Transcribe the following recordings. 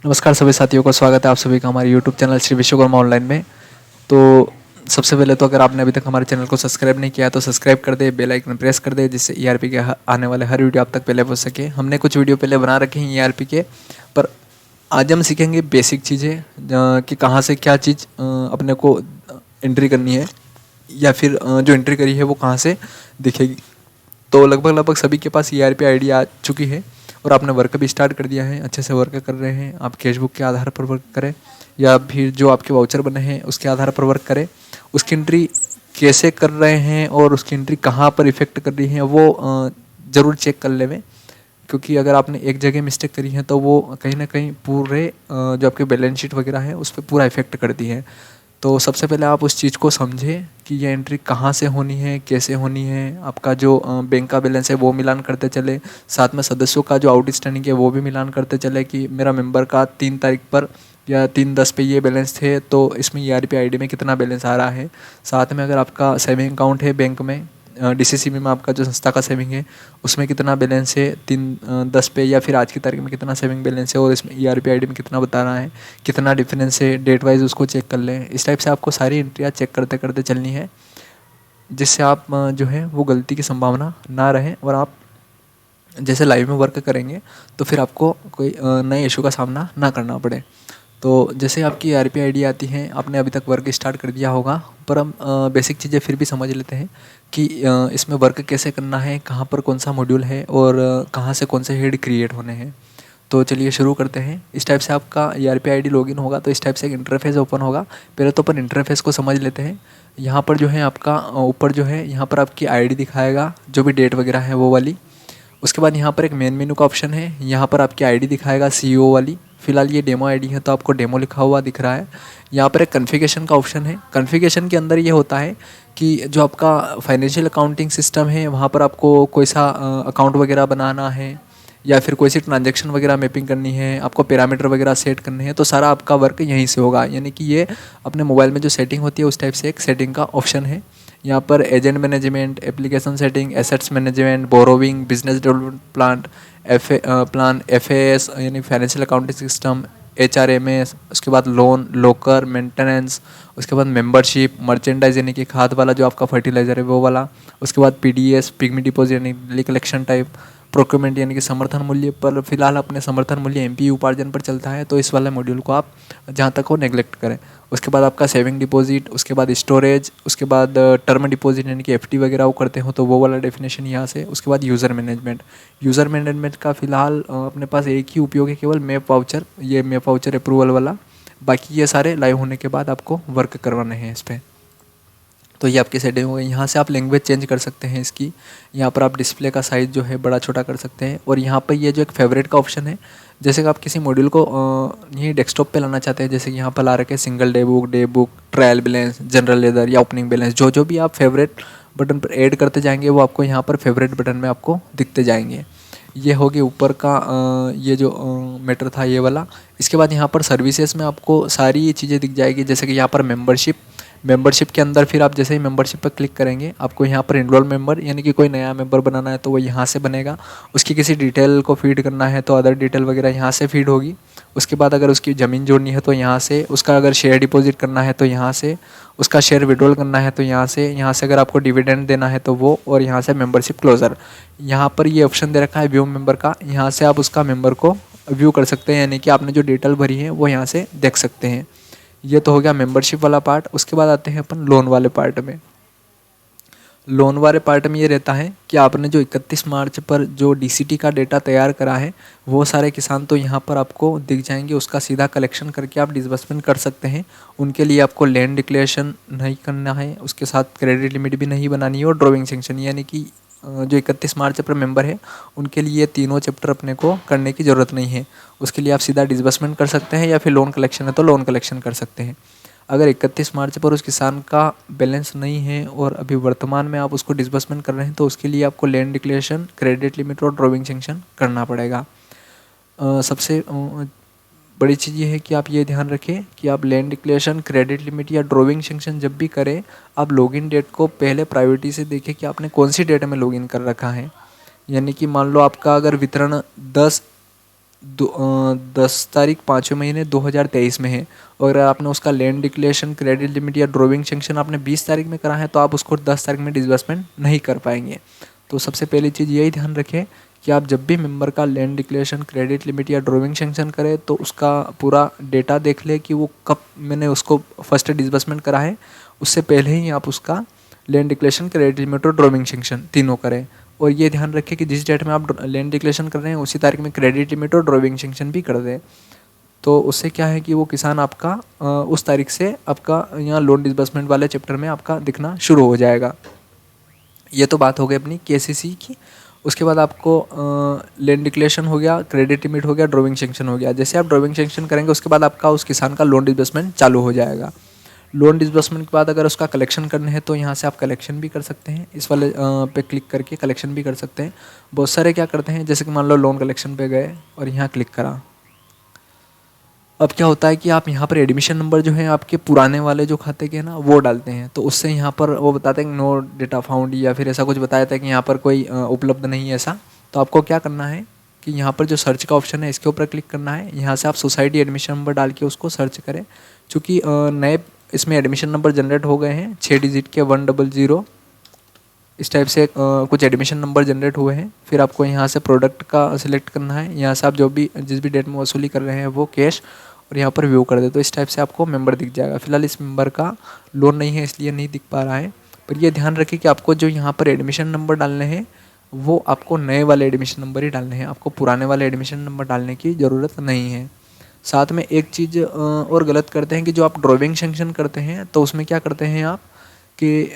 नमस्कार सभी साथियों को स्वागत है आप सभी का हमारे YouTube channel Shri Vishwakarma online में। तो सबसे पहले तो अगर आपने अभी तक हमारे चैनल को सब्सक्राइब नहीं किया तो सब्सक्राइब कर दे, बेल आइकन प्रेस कर दे, जिससे ईआरपी के आने वाले हर वीडियो आप तक पहले पहुंच सके। हमने कुछ वीडियो पहले बना रखे हैं ईआरपी के, पर आज हम सीखेंगे बेसिक चीज़ें कि कहाँ से क्या चीज़ अपने को एंट्री करनी है, या फिर जो एंट्री करी है वो कहाँ से दिखेगी। तो लगभग लगभग सभी के पास ईआरपी आईडी आ चुकी है और आपने वर्क भी स्टार्ट कर दिया है, अच्छे से वर्क कर रहे हैं। आप कैशबुक के आधार पर वर्क करें या फिर जो आपके वाउचर बने हैं उसके आधार पर वर्क करें। उसकी एंट्री कैसे कर रहे हैं और उसकी एंट्री कहाँ पर इफेक्ट कर रही है वो ज़रूर चेक कर लें, क्योंकि अगर आपने एक जगह मिस्टेक करी है तो वो कहीं ना कहीं पूरे जो आपके बैलेंस शीट वगैरह है उस पर पूरा इफेक्ट करती है। तो सबसे पहले आप उस चीज़ को समझें कि ये एंट्री कहाँ से होनी है, कैसे होनी है। आपका जो बैंक का बैलेंस है वो मिलान करते चले, साथ में सदस्यों का जो आउटस्टैंडिंग है वो भी मिलान करते चले कि मेरा मेंबर का 3 तारीख पर या 3/10 पे ये बैलेंस थे, तो इसमें ईआरपी आईडी में कितना बैलेंस आ रहा है। साथ में अगर आपका सेविंग अकाउंट है बैंक में, डीसीसीबी में आपका जो संस्था का सेविंग है उसमें कितना बैलेंस है 3/10 पे, या फिर आज की तारीख में कितना सेविंग बैलेंस है और इसमें ईआरपी आईडी में कितना बता रहा है, कितना डिफरेंस है डेट वाइज, उसको चेक कर लें। इस टाइप से आपको सारी एंट्रियाँ चेक करते करते चलनी है, जिससे आप जो है वो गलती की संभावना ना रहे और आप जैसे लाइव में वर्क करेंगे तो फिर आपको कोई नए इशू का सामना ना करना पड़े। तो जैसे आपकी आरपी आईडी आती है, आपने अभी तक वर्क स्टार्ट कर दिया होगा, पर हम बेसिक चीज़ें फिर भी समझ लेते हैं कि इसमें वर्क कैसे करना है, कहाँ पर कौन सा मॉड्यूल है और कहाँ से कौन से हेड क्रिएट होने हैं। तो चलिए शुरू करते हैं। इस टाइप से आपका ईआरपी आईडी लॉगिन होगा तो इस टाइप से एक इंटरफेस ओपन होगा। पहले तो अपन इंटरफेस को समझ लेते हैं। यहाँ पर जो है आपका ऊपर जो है यहाँ पर आपकी आईडी दिखाएगा, जो भी डेट वगैरह है वो वाली। उसके बाद यहाँ पर एक मेन मेनू का ऑप्शन है, यहाँ पर आपकी आईडी दिखाएगा सीईओ वाली। फिलहाल ये डेमो आईडी है तो आपको डेमो लिखा हुआ दिख रहा है। यहाँ पर एक कॉन्फ़िगरेशन का ऑप्शन है। कॉन्फ़िगरेशन के अंदर ये होता है कि जो आपका फाइनेंशियल अकाउंटिंग सिस्टम है वहाँ पर आपको कोई सा अकाउंट वगैरह बनाना है या फिर कोई सी ट्रांजैक्शन वगैरह मैपिंग करनी है, आपको पैरामीटर वगैरह सेट करने हैं, तो सारा आपका वर्क यहीं से होगा। यानी कि ये अपने मोबाइल में जो सेटिंग होती है उस टाइप से एक सेटिंग का ऑप्शन है। यहाँ पर agent management, application setting, assets management, borrowing, business development plan, FAS यानी फाइनेंशियल अकाउंटिंग सिस्टम, एचआरएमएस, उसके बाद लोन, लोकर, मेंटेनेंस, उसके बाद मेंबरशिप, मर्चेंडाइज यानी कि खाद वाला जो आपका फर्टिलाइजर है वो वाला, उसके बाद पीडीएस, पिग्मी डिपॉजिट यानी डेली कलेक्शन टाइप, प्रोक्योरमेंट यानी कि समर्थन मूल्य पर। फिलहाल अपने समर्थन मूल्य एमपी उपार्जन पर चलता है, तो इस वाले मॉड्यूल को आप जहाँ तक हो नेग्लेक्ट करें। उसके बाद आपका सेविंग डिपॉजिट, उसके बाद स्टोरेज, उसके बाद टर्म डिपॉजिट यानी कि एफडी वगैरह वो करते हो तो वो वाला डेफिनेशन यहाँ से। उसके बाद यूज़र मैनेजमेंट। यूज़र मैनेजमेंट का फिलहाल अपने पास एक ही उपयोग है, केवल मैप वाउचर, ये मैप वाउचर अप्रूवल वाला। बाकी ये सारे लाइव होने के बाद आपको वर्क करवाने हैं इस पर। तो ये आपकी सेटिंग हो गई। यहाँ से आप लैंग्वेज चेंज कर सकते हैं इसकी। यहाँ पर आप डिस्प्ले का साइज़ जो है बड़ा छोटा कर सकते हैं। और यहाँ पर ये जो एक फेवरेट का ऑप्शन है, जैसे कि आप किसी मॉड्यूल को यही डेस्कटॉप पे लाना चाहते हैं, जैसे कि यहाँ पर ला रखे single day book, trial balance, general leather या ओपनिंग बैलेंस, जो भी आप फेवरेट बटन पर ऐड करते जाएंगे वो आपको यहाँ पर फेवरेट बटन में आपको दिखते जाएंगे। ये हो गया ऊपर का ये जो मैटर था ये वाला। इसके बाद यहाँ पर सर्विसेज में आपको सारी ये चीज़ें दिख जाएगी, जैसे कि यहाँ पर मेंबरशिप के अंदर फिर आप जैसे ही मेंबरशिप पर क्लिक करेंगे आपको यहाँ पर इनरोल मेंबर यानी कि कोई नया मेंबर बनाना है तो वो यहाँ से बनेगा। उसकी किसी डिटेल को फीड करना है तो अदर डिटेल वगैरह यहाँ से फीड होगी। उसके बाद अगर उसकी ज़मीन जोड़नी है तो यहाँ से, उसका अगर शेयर डिपॉजिट करना है तो यहाँ से, उसका शेयर विड्रॉल करना है तो यहाँ से अगर आपको डिविडेंड देना है तो वो, और यहाँ से मेंबरशिप क्लोजर। यहाँ पर ये ऑप्शन दे रखा है व्यू मेंबर का, यहाँ से आप उसका मेंबर को व्यू कर सकते हैं, यानी कि आपने जो डिटेल भरी है वो यहाँ से देख सकते हैं। ये तो हो गया मेंबरशिप वाला पार्ट। उसके बाद आते हैं अपन लोन वाले पार्ट में। लोन वाले पार्ट में ये रहता है कि आपने जो 31 मार्च पर जो डीसीटी का डेटा तैयार करा है वो सारे किसान तो यहाँ पर आपको दिख जाएंगे। उसका सीधा कलेक्शन करके आप डिसबर्समेंट कर सकते हैं। उनके लिए आपको लैंड डिक्लेरेशन नहीं करना है, उसके साथ क्रेडिट लिमिट भी नहीं बनानी है और ड्रॉइंग सेंक्शन, यानी कि जो 31 मार्च पर मेंबर है उनके लिए तीनों चैप्टर अपने को करने की ज़रूरत नहीं है। उसके लिए आप सीधा डिसबर्समेंट कर सकते हैं या फिर लोन कलेक्शन है तो लोन कलेक्शन कर सकते हैं। अगर 31 मार्च पर उस किसान का बैलेंस नहीं है और अभी वर्तमान में आप उसको डिसबर्समेंट कर रहे हैं तो उसके लिए आपको लैंड डिक्लेरेशन, क्रेडिट लिमिट और ड्रॉइंग सेंक्शन करना पड़ेगा। सबसे बड़ी चीज़ ये है कि आप ये ध्यान रखें कि आप लैंड डिक्लेरेशन, क्रेडिट लिमिट या ड्रॉइंग सेंक्शन जब भी करें आप लॉगिन डेट को पहले प्रायोरिटी से देखें कि आपने कौन सी डेट में लॉगिन कर रखा है। यानी कि मान लो आपका अगर वितरण 10 10 तारीख 5वें महीने 2023 में है, और अगर आपने उसका लैंड डिक्लेरेशन, क्रेडिट लिमिट या ड्रॉविंग सेंक्शन आपने 20 तारीख में करा है तो आप उसको 10 तारीख में डिसबर्समेंट नहीं कर पाएंगे। तो सबसे पहली चीज़ यही ध्यान रखें कि आप जब भी मेंबर का लैंड डिक्लेरेशन, क्रेडिट लिमिट या ड्रॉविंग सेंक्शन करें तो उसका पूरा डेटा देख ले कि वो कब मैंने उसको फर्स्ट डिसबर्समेंट करा है, उससे पहले ही आप उसका लैंड डिक्लेरेशन, क्रेडिट लिमिट और ड्रॉविंग सेंक्शन तीनों करें। और ये ध्यान रखें कि जिस डेट में आप लैंड डिक्लेरेशन कर रहे हैं उसी तारीख में क्रेडिट लिमिट और ड्रॉविंग सेंक्शन भी कर दें। तो उससे क्या है कि वो किसान आपका उस तारीख से आपका यहाँ लोन डिसबर्समेंट वाले चैप्टर में आपका दिखना शुरू हो जाएगा। ये तो बात हो गई अपनी केसीसी की। उसके बाद आपको लैंड डिक्लेरेशन हो गया, क्रेडिट लिमिट हो गया, ड्रॉविंग सेंक्शन हो गया। जैसे आप ड्रॉविंग सेंक्शन करेंगे उसके बाद आपका उस किसान का लोन डिसबर्समेंट चालू हो जाएगा। लोन डिसबर्समेंट के बाद अगर उसका कलेक्शन करना है तो यहाँ से आप कलेक्शन भी कर सकते हैं, इस वाले पे क्लिक करके कलेक्शन भी कर सकते हैं। बहुत सारे क्या करते हैं, जैसे कि मान लो लोन कलेक्शन पे गए और यहाँ क्लिक करा। अब क्या होता है कि आप यहाँ पर एडमिशन नंबर जो है आपके पुराने वाले जो खाते के हैं ना वो डालते हैं, तो उससे यहाँ पर वो बताते हैं कि नो डेटा फाउंड या फिर ऐसा कुछ बताया था कि यहाँ पर कोई उपलब्ध नहीं है ऐसा। तो आपको क्या करना है कि यहाँ पर जो सर्च का ऑप्शन है इसके ऊपर क्लिक करना है। यहाँ से आप सोसाइटी एडमिशन नंबर डाल के उसको सर्च करें। चूँकि नए इसमें एडमिशन नंबर जनरेट हो गए हैं 6 डिजिट के 100 इस टाइप से कुछ एडमिशन नंबर जनरेट हुए हैं। फिर आपको यहाँ से प्रोडक्ट का सिलेक्ट करना है। यहाँ से आप जो भी जिस भी डेट में वसूली कर रहे हैं वो कैश, और यहाँ पर व्यू कर दे तो इस टाइप से आपको मेंबर दिख जाएगा। फिलहाल इस मेंबर का लोन नहीं है इसलिए नहीं दिख पा रहा है, पर ये ध्यान रखिए कि आपको जो यहाँ पर एडमिशन नंबर डालने हैं वो आपको नए वाले एडमिशन नंबर ही डालने हैं, आपको पुराने वाले एडमिशन नंबर डालने की ज़रूरत नहीं है। साथ में एक चीज़ और गलत करते हैं कि जो आप ड्रॉविंग सेंक्शन करते हैं तो उसमें क्या करते हैं आप कि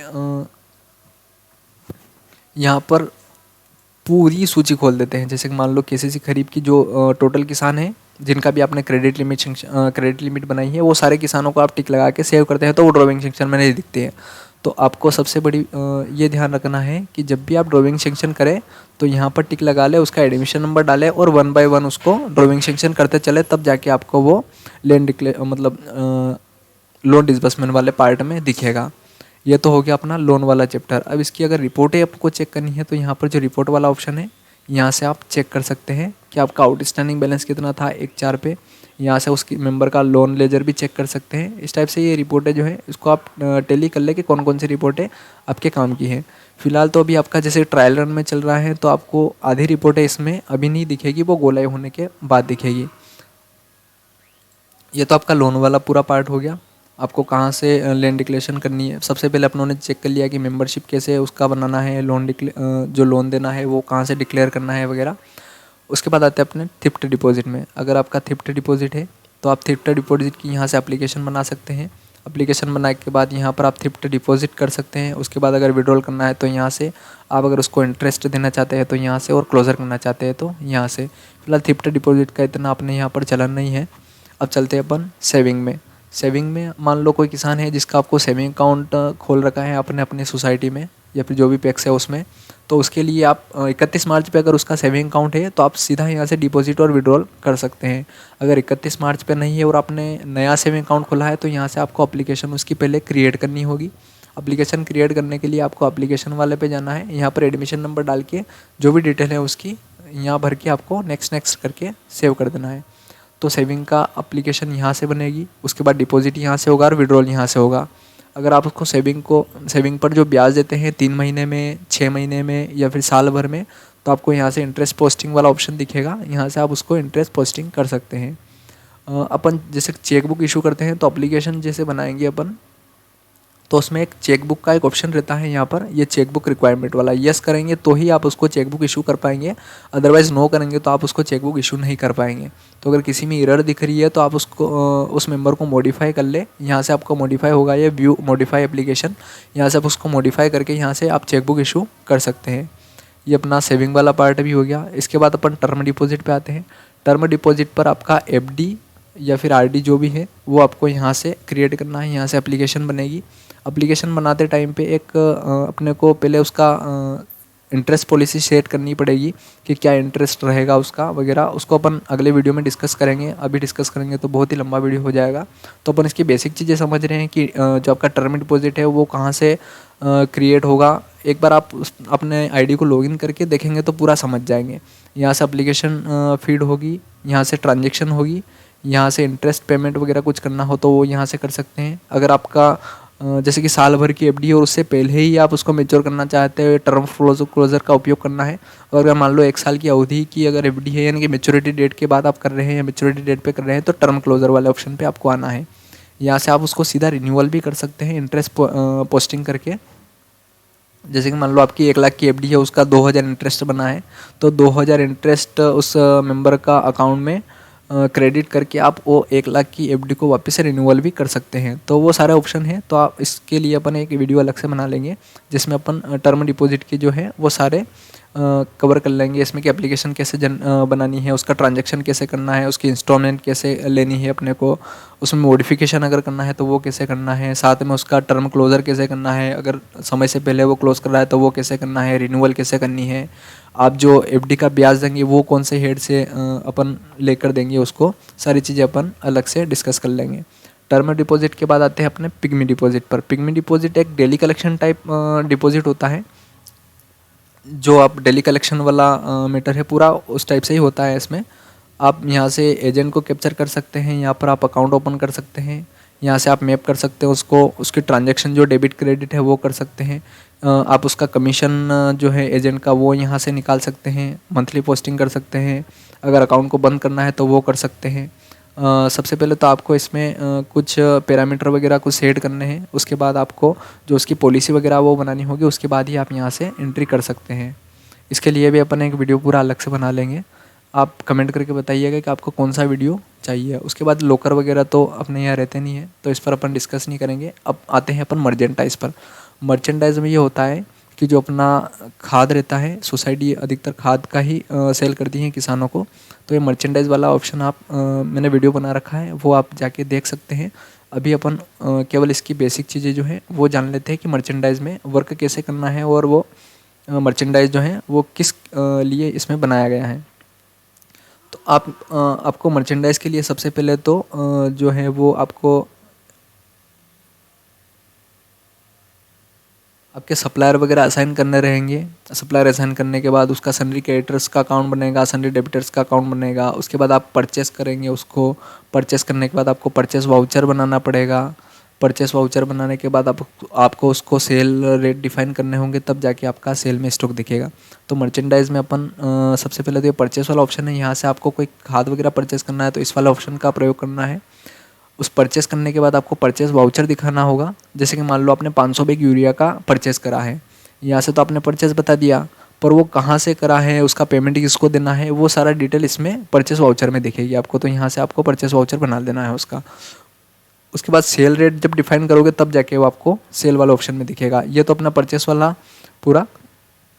यहाँ पर पूरी सूची खोल देते हैं। जैसे कि मान लो केसीसी खरीफ की जो टोटल किसान हैं जिनका भी आपने क्रेडिट लिमिट बनाई है वो सारे किसानों को आप टिक लगा के सेव करते हैं तो वो ड्रॉविंग सेक्शन में नहीं दिखते हैं। तो आपको सबसे बड़ी ये ध्यान रखना है कि जब भी आप ड्रॉविंग सेक्शन करें तो यहाँ पर टिक लगा ले, उसका एडमिशन नंबर डालें और 1 बाय 1 उसको ड्रॉविंग सेक्शन करते चले, तब जाके आपको वो लोन डिसबर्समेंट वाले पार्ट में दिखेगा। ये तो हो गया अपना लोन वाला चैप्टर। अब इसकी अगर रिपोर्टें आपको चेक करनी है तो यहाँ पर जो रिपोर्ट वाला ऑप्शन है यहाँ से आप चेक कर सकते हैं कि आपका आउटस्टैंडिंग बैलेंस कितना था 1/4 पे। यहाँ से उसकी मेंबर का लोन लेजर भी चेक कर सकते हैं। इस टाइप से ये रिपोर्टें जो है इसको आप टेली कर ले कि कौन कौन सी रिपोर्टें आपके काम की हैं। फिलहाल तो अभी आपका जैसे ट्रायल रन में चल रहा है तो आपको आधी रिपोर्टें इसमें अभी नहीं दिखेगी, वो गोलाई होने के बाद दिखेगी। ये तो आपका लोन वाला पूरा पार्ट हो गया। आपको कहाँ से लैंड डिक्लेरेशन करनी है, सबसे पहले अपनों ने चेक कर लिया कि मेंबरशिप कैसे उसका बनाना है, जो लोन देना है वो कहाँ से डिक्लेयर करना है वगैरह। उसके बाद आते हैं अपने थ्रिफ्ट डिपॉजिट में। अगर आपका थ्रिफ्ट डिपॉजिट है तो आप थ्रिफ्ट डिपॉजिट की यहाँ से एप्लीकेशन बना सकते हैं। एप्लीकेशन बनाने के बाद यहाँ पर आप थ्रिफ्ट डिपॉजिट कर सकते हैं। उसके बाद अगर विड्रॉल करना है तो यहाँ से, आप अगर उसको इंटरेस्ट देना चाहते हैं तो यहाँ से, और क्लोजर करना चाहते हैं तो यहाँ से। फिलहाल थ्रिफ्ट डिपॉजिट का इतना अपने यहाँ पर चलन नहीं है। अब चलते हैं अपन सेविंग में। सेविंग में मान लो कोई किसान है जिसका आपको सेविंग अकाउंट खोल रखा है आपने अपनी सोसाइटी में या फिर जो भी पैक्स है उसमें, तो उसके लिए आप 31 मार्च पे अगर उसका सेविंग अकाउंट है तो आप सीधा यहाँ से डिपॉजिट और विड्रॉल कर सकते हैं। अगर 31 मार्च पे नहीं है और आपने नया सेविंग अकाउंट खोला है तो यहाँ से आपको एप्लीकेशन उसकी पहले क्रिएट करनी होगी। एप्लीकेशन क्रिएट करने के लिए आपको एप्लीकेशन वाले पे जाना है। यहाँ पर एडमिशन नंबर डाल के जो भी डिटेल है उसकी यहाँ भर के आपको नेक्स्ट करके सेव कर देना है। तो सेविंग का एप्लीकेशन यहाँ से बनेगी। उसके बाद डिपॉजिट यहाँ से होगा और विड्रॉल यहाँ से होगा। अगर आप उसको सेविंग पर जो ब्याज देते हैं 3 महीने में, 6 महीने में या फिर साल भर में, तो आपको यहाँ से इंटरेस्ट पोस्टिंग वाला ऑप्शन दिखेगा। यहाँ से आप उसको इंटरेस्ट पोस्टिंग कर सकते हैं। अपन जैसे चेकबुक इशू करते हैं तो एप्लीकेशन जैसे बनाएंगे अपन, तो उसमें एक चेकबुक का एक ऑप्शन रहता है। यहाँ पर ये चेकबुक रिक्वायरमेंट वाला, यस करेंगे तो ही आप उसको चेकबुक इशू कर पाएंगे, अदरवाइज़ नो करेंगे तो आप उसको चेकबुक इशू नहीं कर पाएंगे। तो अगर किसी में एरर दिख रही है तो आप उसको उस मेंबर को मॉडिफाई कर ले। यहाँ से आपको मॉडिफाई होगा ये व्यू मॉडिफाई एप्लीकेशन, यहाँ से आप उसको मॉडिफाई करके यहाँ से आप चेकबुक इशू कर सकते हैं। ये अपना सेविंग वाला पार्ट भी हो गया। इसके बाद अपन टर्म डिपॉजिट पे आते हैं। टर्म डिपॉजिट पर आपका एफडी या फिर आरडी जो भी है वो आपको यहाँ से क्रिएट करना है। यहाँ से एप्लीकेशन बनेगी। एप्लीकेशन बनाते टाइम पे एक अपने को पहले उसका इंटरेस्ट पॉलिसी सेट करनी पड़ेगी कि क्या इंटरेस्ट रहेगा उसका वगैरह, उसको अपन अगले वीडियो में डिस्कस करेंगे। अभी डिस्कस करेंगे तो बहुत ही लंबा वीडियो हो जाएगा। तो अपन इसकी बेसिक चीज़ें समझ रहे हैं कि जो आपका टर्म डिपॉजिट है वो कहाँ से क्रिएट होगा। एक बार आप अपने आईडी को लॉगिन करके देखेंगे तो पूरा समझ जाएंगे। यहाँ से एप्लीकेशन फीड होगी, यहाँ से ट्रांजेक्शन होगी, यहाँ से इंटरेस्ट पेमेंट वगैरह कुछ करना हो तो वो यहाँ से कर सकते हैं। अगर आपका जैसे कि साल भर की एफडी और उससे पहले ही आप उसको मेच्योर करना चाहते हो, टर्म क्लोजर का उपयोग करना है, और अगर मान लो 1 साल की अवधि की अगर एफडी है यानी कि मेच्योरिटी डेट के बाद आप कर रहे हैं या मेच्योरिटी डेट पे कर रहे हैं तो टर्म क्लोजर वाले ऑप्शन पे आपको आना है। यहाँ से आप उसको सीधा रिन्यूअल भी कर सकते हैं इंटरेस्ट पोस्टिंग करके। जैसे कि मान लो आपकी 1 लाख की एफडी है, उसका 2000 इंटरेस्ट बना है तो 2000 इंटरेस्ट उस मेंबर का अकाउंट में क्रेडिट करके आप वो 1 लाख की एफडी को वापस से रिन्यूअल भी कर सकते हैं। तो वो सारे ऑप्शन है, तो आप इसके लिए अपन एक वीडियो अलग से बना लेंगे जिसमें अपन टर्म डिपॉजिट की जो है वो सारे कवर कर लेंगे। इसमें कि एप्लीकेशन कैसे बनानी है, उसका ट्रांजैक्शन कैसे करना है, उसकी इंस्टॉलमेंट कैसे लेनी है अपने को, उसमें मॉडिफिकेशन अगर करना है तो वो कैसे करना है, साथ में उसका टर्म क्लोजर कैसे करना है, अगर समय से पहले वो क्लोज कर रहा है तो वो कैसे करना है, रिन्यूअल कैसे करनी है, आप जो एफडी का ब्याज देंगे वो कौन से हेड से अपन लेकर देंगे उसको, सारी चीज़ें अपन अलग से डिस्कस कर लेंगे। टर्म डिपॉजिट के बाद आते हैं अपने पिग्मी डिपॉजिट पर। पिग्मी डिपॉजिट एक डेली कलेक्शन टाइप डिपॉजिट होता है। जो आप डेली कलेक्शन वाला मैटर है पूरा उस टाइप से ही होता है। इसमें आप यहाँ से एजेंट को कैप्चर कर सकते हैं, यहाँ पर आप अकाउंट ओपन कर सकते हैं, यहाँ से आप मैप कर सकते हैं उसको, उसकी ट्रांजैक्शन जो डेबिट क्रेडिट है वो कर सकते हैं। आप उसका कमीशन जो है एजेंट का वो यहाँ से निकाल सकते हैं, मंथली पोस्टिंग कर सकते हैं, अगर अकाउंट को बंद करना है तो वो कर सकते हैं। सबसे पहले तो आपको इसमें कुछ पैरामीटर वगैरह कुछ सेट करने हैं, उसके बाद आपको जो उसकी पॉलिसी वगैरह वो बनानी होगी, उसके बाद ही आप यहाँ से एंट्री कर सकते हैं। इसके लिए भी अपन एक वीडियो पूरा अलग से बना लेंगे। आप कमेंट करके बताइएगा कि आपको कौन सा वीडियो चाहिए। उसके बाद लोकर वगैरह तो अपने यहाँ रहते नहीं है तो इस पर अपन डिस्कस नहीं करेंगे। अब आते हैं अपन मर्चेंडाइज पर। मर्चेंडाइज में ये होता है कि जो अपना खाद रहता है, सोसाइटी अधिकतर खाद का ही सेल करती है किसानों को, तो ये मर्चेंडाइज वाला ऑप्शन आप मैंने वीडियो बना रखा है वो आप जाके देख सकते हैं। अभी अपन केवल इसकी बेसिक चीज़ें जो है वो जान लेते हैं कि मर्चेंडाइज में वर्क कैसे करना है और वो मर्चेंडाइज जो है वो किस लिए इसमें बनाया गया है। तो आपको मर्चेंडाइज के लिए सबसे पहले तो जो है वो आपको आपके सप्लायर वगैरह असाइन करने रहेंगे। सप्लायर असाइन करने के बाद उसका सन्ड्री क्रेडिटर्स का अकाउंट बनेगा, सन्ड्री डेबिटर्स का अकाउंट बनेगा। उसके बाद आप परचेस करेंगे उसको, परचेस करने के बाद आपको परचेस वाउचर बनाना पड़ेगा। परचेस वाउचर बनाने के बाद आपको उसको सेल रेट डिफाइन करने होंगे, तब जाके आपका सेल में स्टॉक दिखेगा। तो मर्चेंडाइज में अपन सबसे पहले तो ये परचेस वाला ऑप्शन है, यहाँ से आपको कोई खाद वगैरह परचेस करना है तो इस वाला ऑप्शन का प्रयोग करना है। उस परचेस करने के बाद आपको परचेस वाउचर दिखाना होगा। जैसे कि मान लो आपने 500 बैग यूरिया का परचेस करा है, यहाँ से तो आपने परचेस बता दिया, पर वो कहाँ से करा है, उसका पेमेंट किसको देना है, वो सारा डिटेल इसमें परचेस वाउचर में दिखेगी आपको। तो यहाँ से आपको परचेस वाउचर बना देना है उसका। उसके बाद सेल रेट जब डिफाइन करोगे तब जाके वो आपको सेल वाला ऑप्शन में दिखेगा। ये तो अपना परचेस वाला पूरा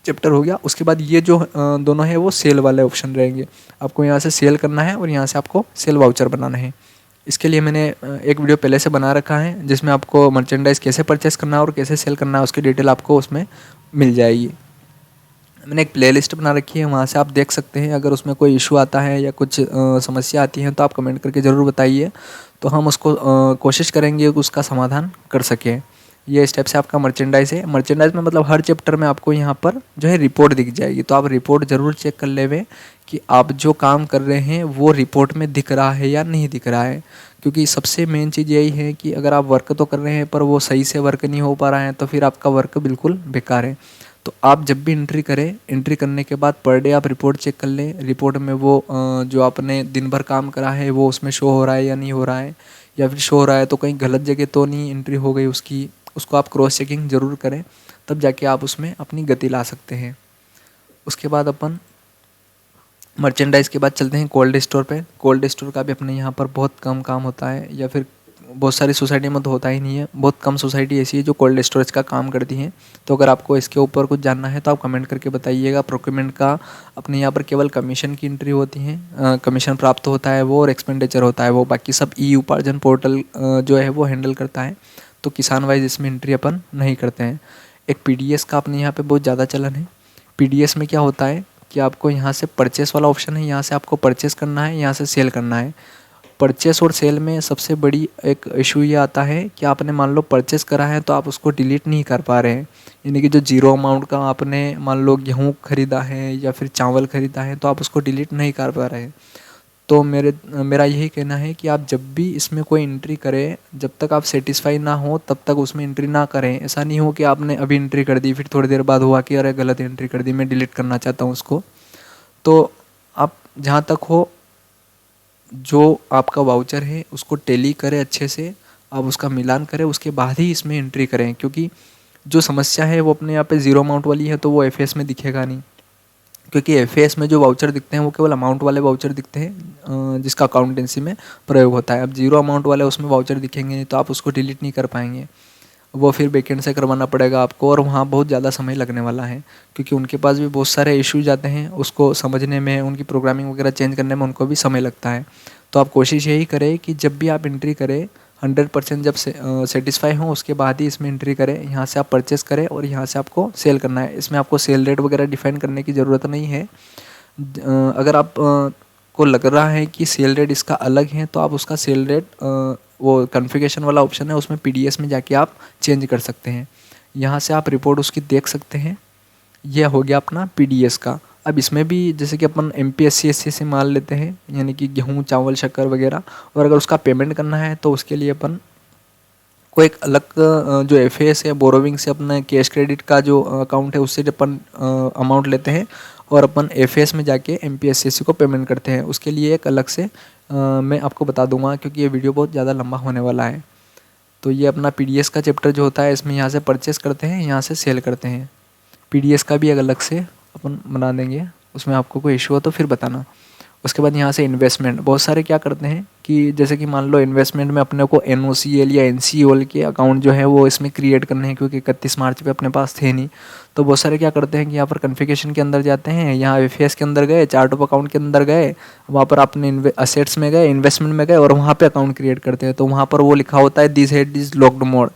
चैप्टर हो गया। उसके बाद ये जो दोनों है वो सेल वाले ऑप्शन रहेंगे। आपको यहाँ से सेल करना है और यहाँ से आपको सेल वाउचर बनाना है। इसके लिए मैंने एक वीडियो पहले से बना रखा है जिसमें आपको मर्चेंडाइज कैसे परचेस करना है और कैसे सेल करना है उसकी डिटेल आपको उसमें मिल जाएगी। मैंने एक प्लेलिस्ट बना रखी है, वहाँ से आप देख सकते हैं। अगर उसमें कोई इशू आता है या कुछ समस्या आती है तो आप कमेंट करके ज़रूर बताइए, तो हम उसको कोशिश करेंगे कि उसका समाधान कर सकें। ये इस टाइप से आपका मर्चेंडाइज है। मर्चेंडाइज में मतलब हर चैप्टर में आपको यहाँ पर जो है रिपोर्ट दिख जाएगी, तो आप रिपोर्ट ज़रूर चेक कर लेवे कि आप जो काम कर रहे हैं वो रिपोर्ट में दिख रहा है या नहीं दिख रहा है। क्योंकि सबसे मेन चीज़ यही है कि अगर आप वर्क तो कर रहे हैं पर वो सही से वर्क नहीं हो पा रहा है तो फिर आपका वर्क बिल्कुल बेकार है। तो आप जब भी एंट्री करें, एंट्री करने के बाद पर डे आप रिपोर्ट चेक कर लें। रिपोर्ट में वो जो आपने दिन भर काम करा है वो उसमें शो हो रहा है या नहीं हो रहा है, या फिर शो हो रहा है तो कहीं गलत जगह तो नहीं एंट्री हो गई उसकी, उसको आप क्रॉस चेकिंग ज़रूर करें, तब जाके आप उसमें अपनी गति ला सकते हैं। उसके बाद अपन मर्चेंडाइज के बाद चलते हैं कोल्ड स्टोर पे। कोल्ड स्टोर का भी अपने यहाँ पर बहुत कम काम होता है, या फिर बहुत सारी सोसाइटी में तो होता ही नहीं है। बहुत कम सोसाइटी ऐसी है जो कोल्ड स्टोरेज का काम करती हैं। तो अगर आपको इसके ऊपर कुछ जानना है तो आप कमेंट करके बताइएगा। प्रोक्योरमेंट का अपने यहाँ पर केवल कमीशन की एंट्री होती है, कमीशन प्राप्त होता है वो, और एक्सपेंडिचर होता है वो। बाकी सब ई उपार्जन पोर्टल जो है वो हैंडल करता है, तो किसान वाइज इसमें एंट्री अपन नहीं करते हैं। एक पीडीएस का अपने यहाँ पे बहुत ज़्यादा चलन है। पीडीएस में क्या होता है कि आपको यहाँ से परचेस वाला ऑप्शन है, यहाँ से आपको परचेस करना है, यहाँ से सेल करना है। परचेस और सेल में सबसे बड़ी एक इशू ये आता है कि आपने मान लो परचेस करा है तो आप उसको डिलीट नहीं कर पा रहे हैं। यानी कि जो जीरो अमाउंट का आपने मान लो गेहूँ खरीदा है या फिर चावल खरीदा है तो आप उसको डिलीट नहीं कर पा रहे हैं। तो मेरा यही कहना है कि आप जब भी इसमें कोई एंट्री करें, जब तक आप सेटिस्फाई ना हो तब तक उसमें एंट्री ना करें। ऐसा नहीं हो कि आपने अभी एंट्री कर दी फिर थोड़ी देर बाद हुआ कि अरे गलत एंट्री कर दी, मैं डिलीट करना चाहता हूँ उसको। तो आप जहाँ तक हो जो आपका वाउचर है उसको टैली करें अच्छे से, आप उसका मिलान करें, उसके बाद ही इसमें एंट्री करें। क्योंकि जो समस्या है वो अपने यहाँ पे ज़ीरो अमाउंट वाली है तो वो एफएस में दिखेगा नहीं। क्योंकि एफएस में जो वाउचर दिखते हैं वो केवल अमाउंट वाले वाउचर दिखते हैं जिसका अकाउंटेंसी में प्रयोग होता है। अब जीरो अमाउंट वाले उसमें वाउचर दिखेंगे नहीं तो आप उसको डिलीट नहीं कर पाएंगे, वो फिर बैकेंड से करवाना पड़ेगा आपको और वहाँ बहुत ज़्यादा समय लगने वाला है। क्योंकि उनके पास भी बहुत सारे इश्यूज आते हैं, उसको समझने में, उनकी प्रोग्रामिंग वगैरह चेंज करने में उनको भी समय लगता है। तो आप कोशिश यही करें कि जब भी आप एंट्री करें 100% जब सेटिस्फाई हो उसके बाद ही इसमें एंट्री करें। यहाँ से आप परचेस करें और यहाँ से आपको सेल करना है। इसमें आपको सेल रेट वगैरह डिफाइन करने की ज़रूरत नहीं है। अगर आप को लग रहा है कि सेल रेट इसका अलग है तो आप उसका सेल रेट वो कॉन्फ़िगरेशन वाला ऑप्शन है उसमें पीडीएस में जाके आप चेंज कर सकते हैं। यहाँ से आप रिपोर्ट उसकी देख सकते हैं। यह हो गया अपना पीडीएस का। अब इसमें भी जैसे कि अपन एमपीएससी एससी से माल लेते हैं यानी कि गेहूँ चावल शक्कर वगैरह, और अगर उसका पेमेंट करना है तो उसके लिए अपन को एक अलग जो एफएस है बोरोविंग से अपना कैश क्रेडिट का जो अकाउंट है उससे अपन अमाउंट लेते हैं और अपन एफएस में जाके एमपीएससी को पेमेंट करते हैं। उसके लिए एक अलग से मैं आपको बता दूंगा क्योंकि ये वीडियो बहुत ज़्यादा लंबा होने वाला है। तो ये अपना पीडीएस का चैप्टर जो होता है इसमें यहाँ से परचेस करते हैं, यहाँ से सेल करते हैं। पीडीएस का भी एक अलग से अपन बना देंगे, उसमें आपको कोई इशू हो तो फिर बताना। उसके बाद यहाँ से इन्वेस्टमेंट, बहुत सारे क्या करते हैं कि जैसे कि मान लो इन्वेस्टमेंट में अपने को एनओसीएल या एनसीओएल के अकाउंट जो है वो इसमें क्रिएट करने हैं क्योंकि 31 मार्च पे अपने पास थे नहीं। तो बहुत सारे क्या करते हैं कि यहाँ पर कॉन्फ़िगरेशन के अंदर जाते हैं, यहाँ एफएस के अंदर गए, चार्ट ऑफ अकाउंट के अंदर गए, वहाँ पर अपने असेट्स में गए, इन्वेस्टमेंट में गए और वहाँ पर अकाउंट क्रिएट करते हैं। तो वहाँ पर वो लिखा होता है this head is locked mode.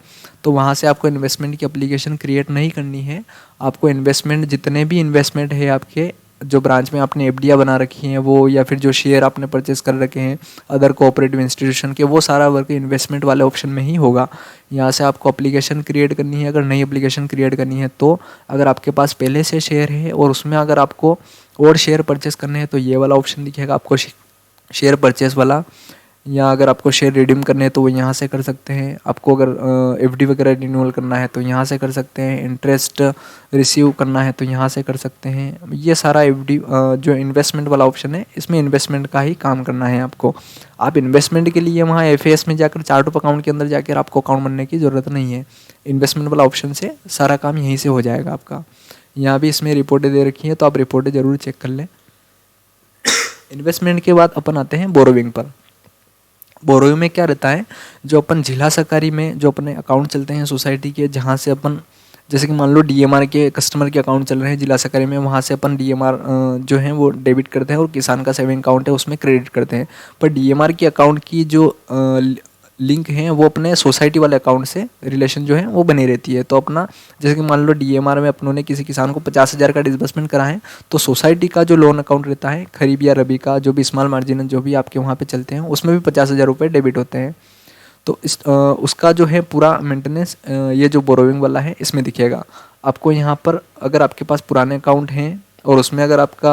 तो वहाँ से आपको इन्वेस्टमेंट की एप्लीकेशन क्रिएट नहीं करनी है। आपको इन्वेस्टमेंट जितने भी इन्वेस्टमेंट है आपके जो ब्रांच में आपने एफडीआई बना रखी हैं वो, या फिर जो शेयर आपने परचेस कर रखे हैं अदर कोऑपरेटिव इंस्टीट्यूशन के, वो सारा वर्क इन्वेस्टमेंट वाले ऑप्शन में ही होगा। यहाँ से आपको एप्लीकेशन क्रिएट करनी है। अगर नई एप्लीकेशन क्रिएट करनी है तो अगर आपके पास पहले से शेयर है और उसमें अगर आपको और शेयर परचेस करने हैं तो ये वाला ऑप्शन दिखेगा आपको शेयर परचेस वाला, या अगर आपको शेयर रिडीम करने हैं तो वो यहाँ से कर सकते हैं। आपको अगर एफडी वगैरह रिन्यूअल करना है तो यहाँ से कर सकते हैं। इंटरेस्ट रिसीव करना है तो यहाँ से कर सकते हैं। ये सारा एफडी जो इन्वेस्टमेंट वाला ऑप्शन है इसमें इन्वेस्टमेंट का ही काम करना है आपको। आप इन्वेस्टमेंट के लिए वहाँ एफएस में जाकर चार्ट ऑफ अकाउंट के अंदर जाकर आपको अकाउंट बनने की ज़रूरत नहीं है। इन्वेस्टमेंट वाला ऑप्शन से सारा काम यहीं से हो जाएगा आपका। यहाँ भी इसमें रिपोर्टें दे रखी हैं तो आप रिपोर्टें ज़रूर चेक कर लें। इन्वेस्टमेंट के बाद अपन आते हैं बोरोविंग पर। बोरोविंग में क्या रहता है, जो अपन जिला सहकारी में जो अपने अकाउंट चलते हैं सोसाइटी के, जहाँ से अपन जैसे कि मान लो डीएमआर के कस्टमर के अकाउंट चल रहे हैं जिला सहकारी में, वहाँ से अपन डीएमआर जो है वो डेबिट करते हैं और किसान का सेविंग अकाउंट है उसमें क्रेडिट करते हैं। पर डीएमआर के अकाउंट की जो लिंक है वो अपने सोसाइटी वाले अकाउंट से रिलेशन जो है वो बनी रहती है। तो अपना जैसे कि मान लो डीएमआर में अपनों ने किसी किसान को 50,000 का डिसबर्समेंट करा है तो सोसाइटी का जो लोन अकाउंट रहता है खरीफ या रबी का, जो भी स्मॉल मार्जिन जो भी आपके वहाँ पे चलते हैं उसमें भी 50,000 रुपये डेबिट होते हैं। तो उसका जो है पूरा मेंटेनेंस ये जो बोरोविंग वाला है इसमें दिखेगा आपको। यहाँ पर अगर आपके पास पुराने अकाउंट हैं और उसमें अगर आपका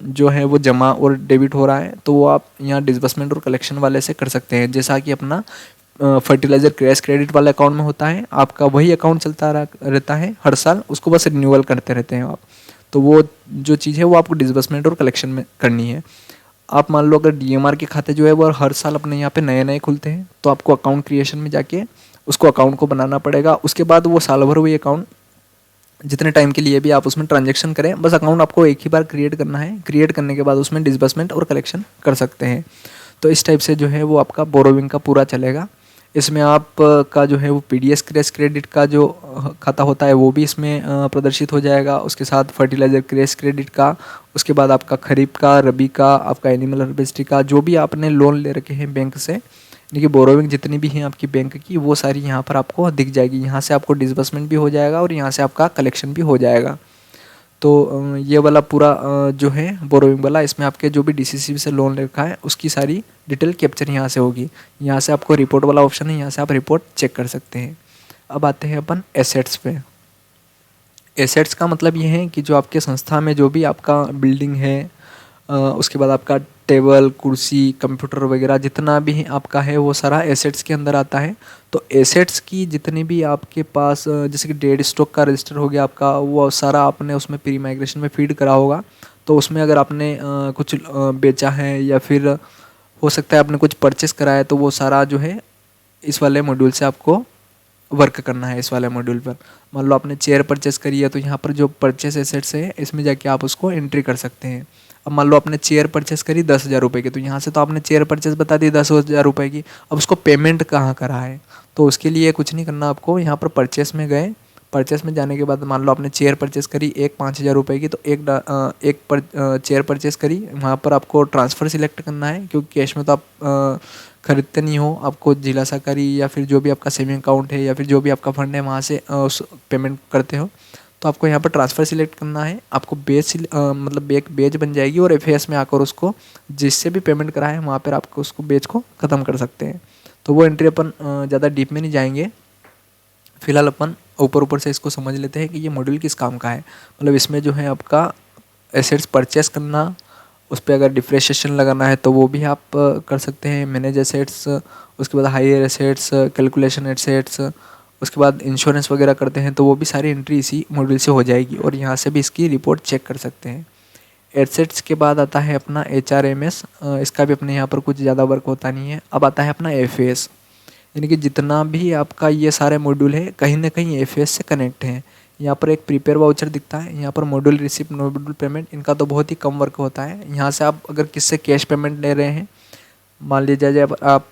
जो है वो जमा और डेबिट हो रहा है तो वो आप यहाँ डिसबर्समेंट और कलेक्शन वाले से कर सकते हैं। जैसा कि अपना फर्टिलाइज़र कैश क्रेडिट वाले अकाउंट में होता है, आपका वही अकाउंट चलता रहता है हर साल, उसको बस रिन्यूअल करते रहते हैं आप। तो वो जो चीज़ है वो आपको डिसबर्समेंट और कलेक्शन में करनी है। आप मान लो अगर डीएमआर के खाते जो है वो हर साल अपने यहाँ पे नए नए खुलते हैं तो आपको अकाउंट क्रिएशन में जाके उसको अकाउंट को बनाना पड़ेगा। उसके बाद वो साल भर वही अकाउंट जितने टाइम के लिए भी आप उसमें ट्रांजैक्शन करें, बस अकाउंट आपको एक ही बार क्रिएट करना है। क्रिएट करने के बाद उसमें डिसबर्समेंट और कलेक्शन कर सकते हैं। तो इस टाइप से जो है वो आपका बोरोविंग का पूरा चलेगा। इसमें आप का जो है वो पीडीएस कैश क्रेडिट का जो खाता होता है वो भी इसमें प्रदर्शित हो जाएगा। उसके साथ फर्टिलाइज़र कैश क्रेडिट का, उसके बाद आपका खरीफ का, रबी का, आपका एनिमल हर्बेस्ट्री का, जो भी आपने लोन ले रखे हैं बैंक से, देखिए बोरोविंग जितनी भी हैं आपकी बैंक की वो सारी यहाँ पर आपको दिख जाएगी। यहाँ से आपको डिसबर्समेंट भी हो जाएगा और यहाँ से आपका कलेक्शन भी हो जाएगा। ये वाला पूरा जो है बोरोइंग वाला, इसमें आपके जो भी डीसीसी से लोन रखा है उसकी सारी डिटेल कैप्चर यहाँ से होगी। यहाँ से आपको रिपोर्ट वाला ऑप्शन है, यहाँ से आप रिपोर्ट चेक कर सकते हैं। अब आते हैं अपन एसेट्स पे। एसेट्स का मतलब ये है कि जो आपके संस्था में जो भी आपका बिल्डिंग है, उसके बाद आपका टेबल, कुर्सी, कंप्यूटर वगैरह जितना भी आपका है वो सारा एसेट्स के अंदर आता है। तो एसेट्स की जितनी भी आपके पास जैसे कि डेड स्टॉक का रजिस्टर हो गया आपका, वो सारा आपने उसमें प्री माइग्रेशन में फीड करा होगा। तो उसमें अगर आपने कुछ बेचा है या फिर हो सकता है आपने कुछ परचेस करा है, तो वो सारा जो है इस वाले मॉड्यूल से आपको वर्क करना है। इस वाले मॉड्यूल पर मान लो आपने चेयर परचेस करी है, तो यहाँ पर जो परचेस एसेट्स है इसमें जाके आप उसको एंट्री कर सकते हैं। अब मान लो आपने चेयर परचेस करी 10,000 रुपये की, तो यहाँ से तो आपने चेयर परचेस बता दी 10,000 रुपये की। अब उसको पेमेंट कहाँ करा है, तो उसके लिए कुछ नहीं करना आपको। यहाँ पर परचेस में गए, परचेस में जाने के बाद मान लो आपने चेयर परचेस करी 5,000 रुपये की, तो चेयर परचेस करी, वहाँ पर आपको ट्रांसफ़र सिलेक्ट करना है, क्योंकि कैश में तो आप खरीदते नहीं हो। आपको जिला सहकारी या फिर जो भी आपका सेविंग अकाउंट है या फिर जो भी आपका फंड है वहाँ से उस पेमेंट करते हो, तो आपको यहाँ पर ट्रांसफ़र सिलेक्ट करना है। आपको मतलब एक बेच बन जाएगी और एफएएस में आकर उसको जिससे भी पेमेंट करा है वहाँ पर आपको उसको बेच को ख़त्म कर सकते हैं। तो वो एंट्री अपन ज़्यादा डीप में नहीं जाएंगे, फिलहाल अपन ऊपर से इसको समझ लेते हैं कि ये मॉड्यूल किस काम का है। मतलब इसमें जो है आपका एसेट्स परचेस करना, उस पर अगर डिप्रिसिएशन लगाना है तो वो भी आप कर सकते हैं, मैनेज एसेट्स, उसके बाद हायर एसेट्स, कैलकुलेशन एसेट्स, उसके बाद इंश्योरेंस वगैरह करते हैं तो वो भी सारी एंट्री इसी मॉड्यूल से हो जाएगी और यहाँ से भी इसकी रिपोर्ट चेक कर सकते हैं। एसेट्स के बाद आता है अपना HRMS, इसका भी अपने यहाँ पर कुछ ज़्यादा वर्क होता नहीं है। अब आता है अपना FAS, यानी कि जितना भी आपका ये सारे मॉड्यूल है कहीं ना कहीं FAS से कनेक्ट हैं। यहाँ पर एक प्रीपेयर वाउचर दिखता है, यहाँ पर मॉड्यूल रिसिप्ट, मॉड्यूल पेमेंट, इनका तो बहुत ही कम वर्क होता है। यहाँ से आप अगर किससे कैश पेमेंट ले रहे हैं, मान लीजिए जब आप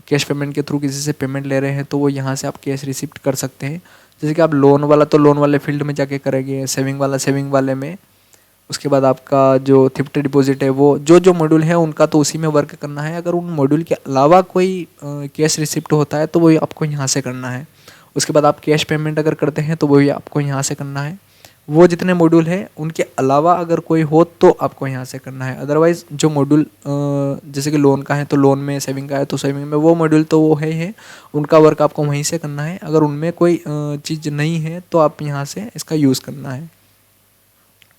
कैश पेमेंट के थ्रू किसी से पेमेंट ले रहे हैं तो वो यहाँ से आप कैश रिसिप्ट कर सकते हैं। जैसे कि आप लोन वाला तो लोन वाले फील्ड में जाके करेंगे, सेविंग वाला सेविंग वाले में, उसके बाद आपका जो थ्रिफ्ट डिपॉजिट है वो जो मॉड्यूल है उनका तो उसी में वर्क करना है। अगर उन मॉड्यूल के अलावा कोई कैश रिसिप्ट होता है तो वही आपको यहाँ से करना है। उसके बाद आप कैश पेमेंट अगर करते हैं तो वही आपको यहाँ से करना है। वो जितने मॉड्यूल है उनके अलावा अगर कोई हो तो आपको यहाँ से करना है। अदरवाइज़ जो मॉड्यूल जैसे कि लोन का है तो लोन में, सेविंग का है तो सेविंग में, वो मॉड्यूल तो वो है ही, उनका वर्क आपको वहीं से करना है। अगर उनमें कोई चीज़ नहीं है तो आप यहाँ से इसका यूज़ करना है।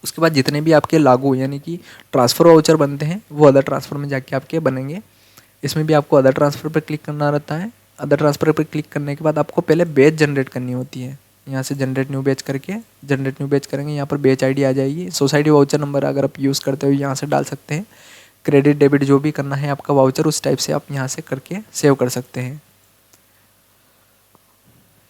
उसके बाद जितने भी आपके लागू यानी कि ट्रांसफ़र वाउचर बनते हैं वो अदर ट्रांसफ़र में जाके आपके बनेंगे। इसमें भी आपको अदर ट्रांसफ़र पर क्लिक करना रहता है। अदर ट्रांसफ़र पर क्लिक करने के बाद आपको पहले बैच जनरेट करनी होती है। यहाँ से जनरेट न्यू बैच करके जनरेट न्यू बैच करेंगे, यहाँ पर बैच आईडी आ जाएगी। सोसाइटी वाउचर नंबर अगर आप यूज़ करते हो यहाँ से डाल सकते हैं। क्रेडिट डेबिट जो भी करना है आपका वाउचर उस टाइप से आप यहाँ से करके सेव कर सकते हैं।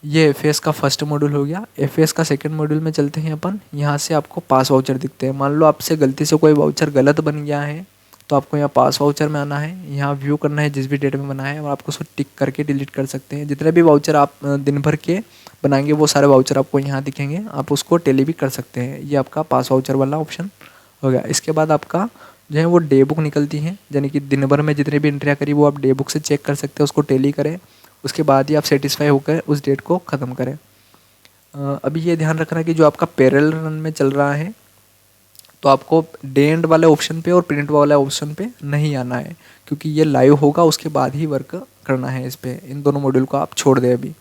ये एफएस का फर्स्ट मॉड्यूल हो गया। एफएस का सेकंड मॉड्यूल में चलते हैं अपन। यहाँ से आपको पास वाउचर दिखते हैं। मान लो आपसे गलती से कोई वाउचर गलत बन गया है तो आपको यहाँ पास वाउचर में आना है, यहाँ व्यू करना है जिस भी डेट में बना है और आपको उसको टिक करके डिलीट कर सकते हैं। जितने भी वाउचर आप दिन भर के बनाएंगे वो सारे वाउचर आपको यहाँ दिखेंगे, आप उसको टेली भी कर सकते हैं। ये आपका पास वाउचर वाला ऑप्शन हो गया। इसके बाद आपका जो है वो डे बुक निकलती है, यानी कि दिन भर में जितने भी एंट्रियाँ करी वो आप डे बुक से चेक कर सकते हैं, उसको टेली करें, उसके बाद ही आप सेटिस्फाई होकर उस डेट को ख़त्म करें। अभी ये ध्यान रखना कि जो आपका पैरेलल रन में चल रहा है तो आपको डे एंड वाले ऑप्शन पे और प्रिंट वाले ऑप्शन पे नहीं आना है, क्योंकि ये लाइव होगा उसके बाद ही वर्क करना है इस पर। इन दोनों मॉड्यूल को आप छोड़ दें अभी।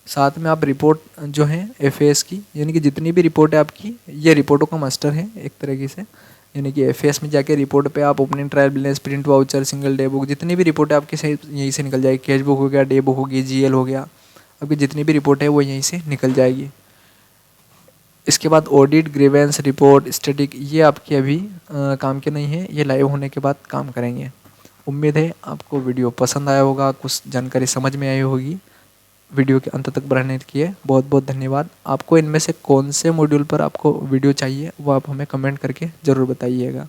साथ में आप रिपोर्ट जो है एफएएस की, यानी कि जितनी भी रिपोर्ट है आपकी, ये रिपोर्टों का मास्टर है एक तरीके से। यानी कि एफएएस में जाके रिपोर्ट पे आप opening trial balance, print voucher, single day book, जितनी भी रिपोर्ट है आपकी सही यहीं से निकल जाएगी। कैश बुक हो गया, डे बुक होगी, जीएल हो गया, आपकी जितनी भी रिपोर्ट है वो यहीं से निकल जाएगी। इसके बाद ऑडिट, ग्रीवेंस रिपोर्ट, स्टैटिक, ये आपके अभी काम के नहीं है, ये लाइव होने के बाद काम करेंगे। उम्मीद है आपको वीडियो पसंद आया होगा, कुछ जानकारी समझ में आई होगी। वीडियो के अंत तक बढ़ने के लिए बहुत बहुत धन्यवाद। आपको इनमें से कौन से मॉड्यूल पर आपको वीडियो चाहिए वो आप हमें कमेंट करके ज़रूर बताइएगा।